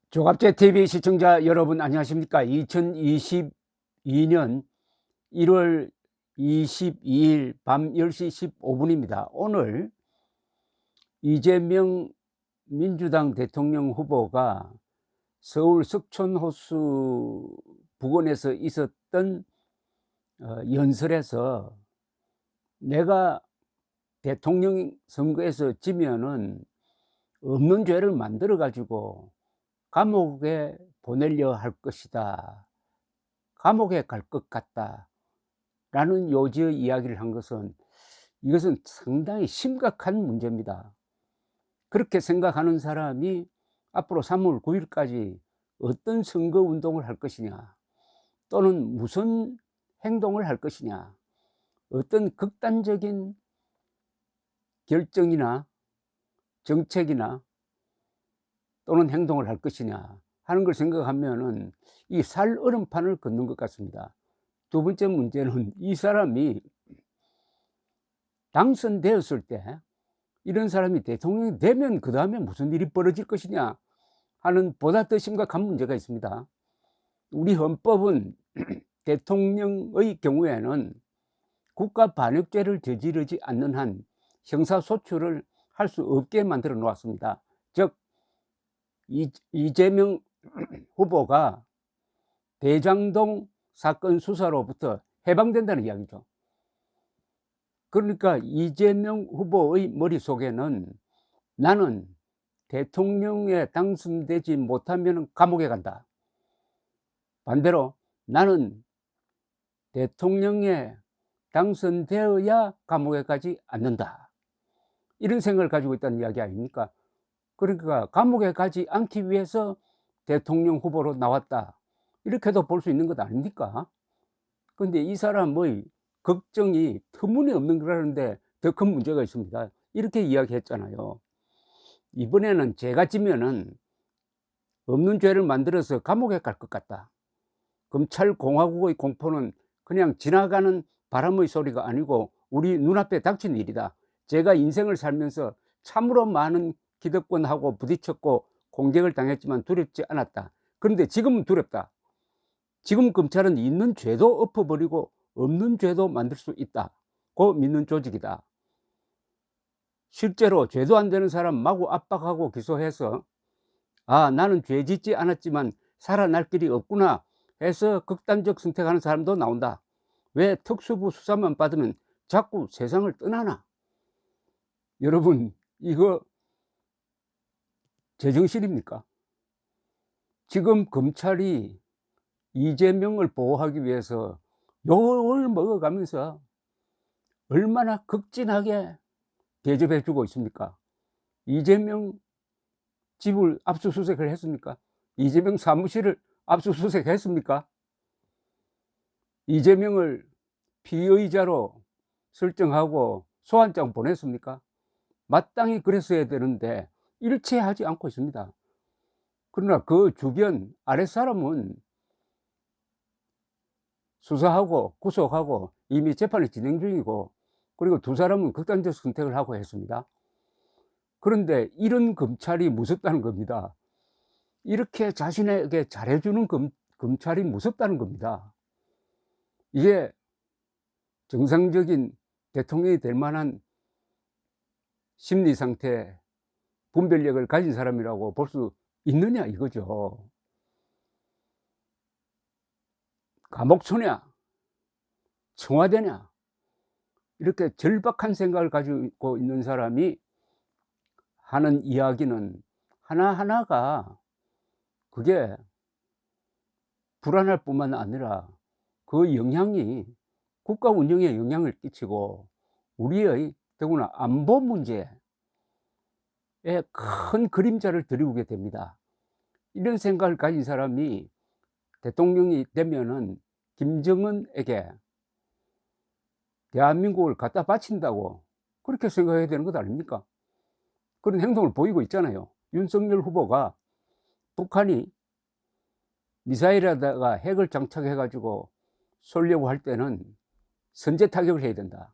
조갑제 TV 시청자 여러분 안녕하십니까? 2022년 1월 22일 밤 10시 15분입니다. 오늘 이재명 민주당 대통령 후보가 서울 석촌호수 부근에서 있었던 연설에서 내가 대통령 선거에서 지면은 없는 죄를 만들어 가지고 감옥에 보내려 할 것이다. 감옥에 갈 것 같다. 라는 요지의 이야기를 한 것은 이것은 상당히 심각한 문제입니다. 그렇게 생각하는 사람이 앞으로 3월 9일까지 어떤 선거 운동을 할 것이냐, 또는 무슨 행동을 할 것이냐, 어떤 극단적인 결정이나 정책이나 또는 행동을 할 것이냐 하는 걸 생각하면은 이 살얼음판을 걷는 것 같습니다. 두 번째 문제는 이 사람이 당선되었을 때 이런 사람이 대통령이 되면 그 다음에 무슨 일이 벌어질 것이냐 하는 보다 더 심각한 문제가 있습니다. 우리 헌법은 대통령의 경우에는 국가반역죄를 저지르지 않는 한 형사소추를 할 수 없게 만들어 놓았습니다. 즉 이재명 후보가 대장동 사건 수사로부터 해방된다는 이야기죠. 그러니까 이재명 후보의 머릿속에는 나는 대통령에 당선되지 못하면 감옥에 간다. 반대로 나는 대통령에 당선되어야 감옥에 가지 않는다. 이런 생각을 가지고 있다는 이야기 아닙니까? 그러니까 감옥에 가지 않기 위해서 대통령 후보로 나왔다. 이렇게도 볼 수 있는 것 아닙니까? 그런데 이 사람의 걱정이 터무니없는 거라는데 더 큰 문제가 있습니다. 이렇게 이야기했잖아요. 이번에는 제가 지면은 없는 죄를 만들어서 감옥에 갈 것 같다. 검찰 공화국의 공포는 그냥 지나가는 바람의 소리가 아니고 우리 눈앞에 닥친 일이다. 제가 인생을 살면서 참으로 많은 기득권하고 부딪혔고 공격을 당했지만 두렵지 않았다. 그런데 지금은 두렵다. 지금 검찰은 있는 죄도 엎어버리고 없는 죄도 만들 수 있다고 믿는 조직이다. 실제로 죄도 안 되는 사람 마구 압박하고 기소해서 나는 죄 짓지 않았지만 살아날 길이 없구나 해서 극단적 선택하는 사람도 나온다. 왜 특수부 수사만 받으면 자꾸 세상을 떠나나? 여러분, 이거 제정신입니까? 지금 검찰이 이재명을 보호하기 위해서 욕을 먹어가면서 얼마나 극진하게 대접해 주고 있습니까? 이재명 집을 압수수색을 했습니까? 이재명 사무실을 압수수색했습니까? 이재명을 피의자로 설정하고 소환장 보냈습니까? 마땅히 그랬어야 되는데 일체하지 않고 있습니다. 그러나 그 주변 아랫사람은 수사하고 구속하고 이미 재판이 진행 중이고, 그리고 두 사람은 극단적 선택을 하고 했습니다. 그런데 이런 검찰이 무섭다는 겁니다. 이렇게 자신에게 잘해주는 검찰이 무섭다는 겁니다. 이게 정상적인 대통령이 될 만한 심리 상태, 분별력을 가진 사람이라고 볼 수 있느냐 이거죠. 감옥소냐, 청와대냐, 이렇게 절박한 생각을 가지고 있는 사람이 하는 이야기는 하나하나가 그게 불안할 뿐만 아니라 그 영향이 국가 운영에 영향을 끼치고 우리의 더구나 안보 문제에 큰 그림자를 들이우게 됩니다. 이런 생각을 가진 사람이 대통령이 되면은 김정은에게 대한민국을 갖다 바친다고 그렇게 생각해야 되는 것 아닙니까? 그런 행동을 보이고 있잖아요. 윤석열 후보가 북한이 미사일에다가 핵을 장착해 가지고 쏘려고 할 때는 선제 타격을 해야 된다.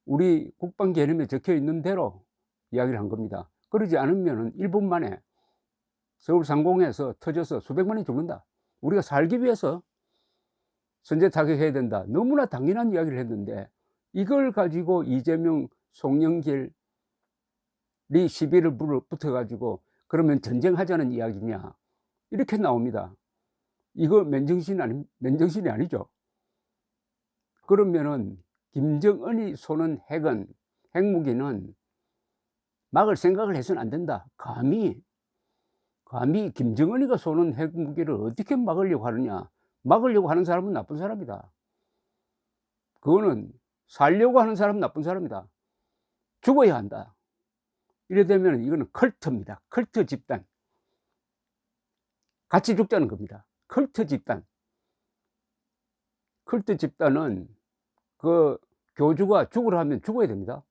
우리 국방 개념에 적혀 있는 대로 이야기를 한 겁니다. 그러지 않으면 1분 만에 서울 상공에서 터져서 수백만이 죽는다. 우리가 살기 위해서 선제 타격해야 된다. 너무나 당연한 이야기를 했는데 이걸 가지고 이재명, 송영길이 시비를 붙어 가지고 그러면 전쟁하자는 이야기냐 이렇게 나옵니다. 이거 맨정신이 아니죠. 그러면은 김정은이 쏘는 핵무기는 막을 생각을 해서는 안 된다. 감히 김정은이가 쏘는 핵무기를 어떻게 막으려고 하느냐. 막으려고 하는 사람은 나쁜 사람이다. 그거는 살려고 하는 사람은 나쁜 사람이다. 죽어야 한다. 이래 되면 이거는 컬트입니다. 컬트 집단. 같이 죽자는 겁니다. 컬트 집단. 컬트 집단은 그 교주가 죽으라 하면 죽어야 됩니다.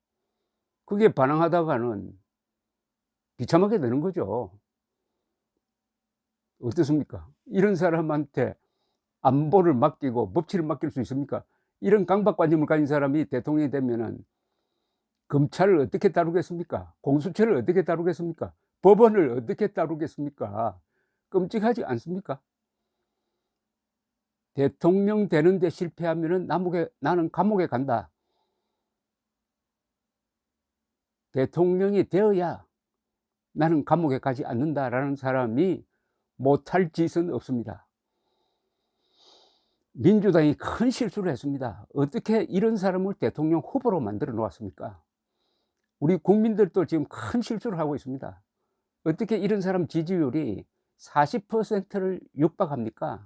그게 반항하다가는 비참하게 되는 거죠. 어떻습니까? 이런 사람한테 안보를 맡기고 법치를 맡길 수 있습니까? 이런 강박관념을 가진 사람이 대통령이 되면은 검찰을 어떻게 다루겠습니까? 공수처를 어떻게 다루겠습니까? 법원을 어떻게 다루겠습니까? 끔찍하지 않습니까? 대통령 되는데 실패하면은 나는 감옥에 간다. 대통령이 되어야 나는 감옥에 가지 않는다라는 사람이 못할 짓은 없습니다. 민주당이 큰 실수를 했습니다. 어떻게 이런 사람을 대통령 후보로 만들어 놓았습니까? 우리 국민들도 지금 큰 실수를 하고 있습니다. 어떻게 이런 사람 지지율이 40%를 육박합니까?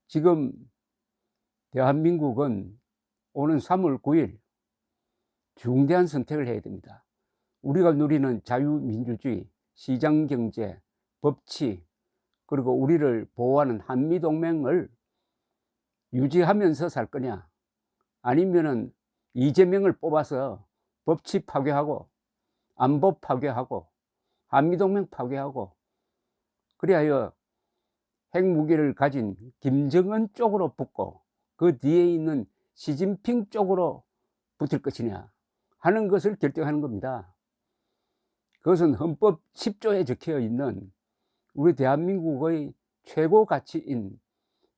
지금 대한민국은 오는 3월 9일 중대한 선택을 해야 됩니다. 우리가 누리는 자유민주주의, 시장경제, 법치, 그리고 우리를 보호하는 한미동맹을 유지하면서 살 거냐, 아니면은 이재명을 뽑아서 법치 파괴하고 안보 파괴하고 한미동맹 파괴하고 그리하여 핵무기를 가진 김정은 쪽으로 붙고 그 뒤에 있는 시진핑 쪽으로 붙을 것이냐 하는 것을 결정하는 겁니다. 그것은 헌법 10조에 적혀 있는 우리 대한민국의 최고 가치인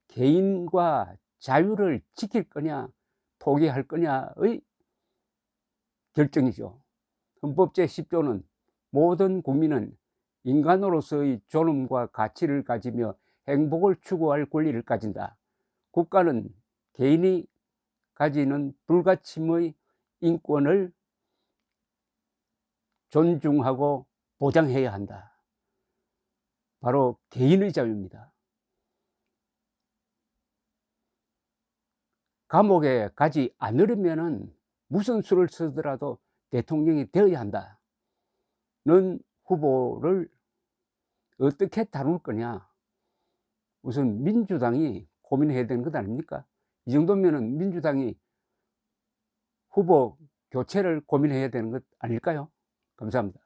개인과 자유를 지킬 거냐 포기할 거냐의 결정이죠. 헌법 제10조는 모든 국민은 인간으로서의 존엄과 가치를 가지며 행복을 추구할 권리를 가진다. 국가는 개인이 가지는 불가침의 인권을 존중하고 보장해야 한다. 바로 개인의 자유입니다. 감옥에 가지 않으려면은 무슨 수를 쓰더라도 대통령이 되어야 한다는 후보를 어떻게 다룰 거냐. 우선 민주당이 고민해야 되는 것 아닙니까? 이 정도면은 민주당이 후보 교체를 고민해야 되는 것 아닐까요? 감사합니다.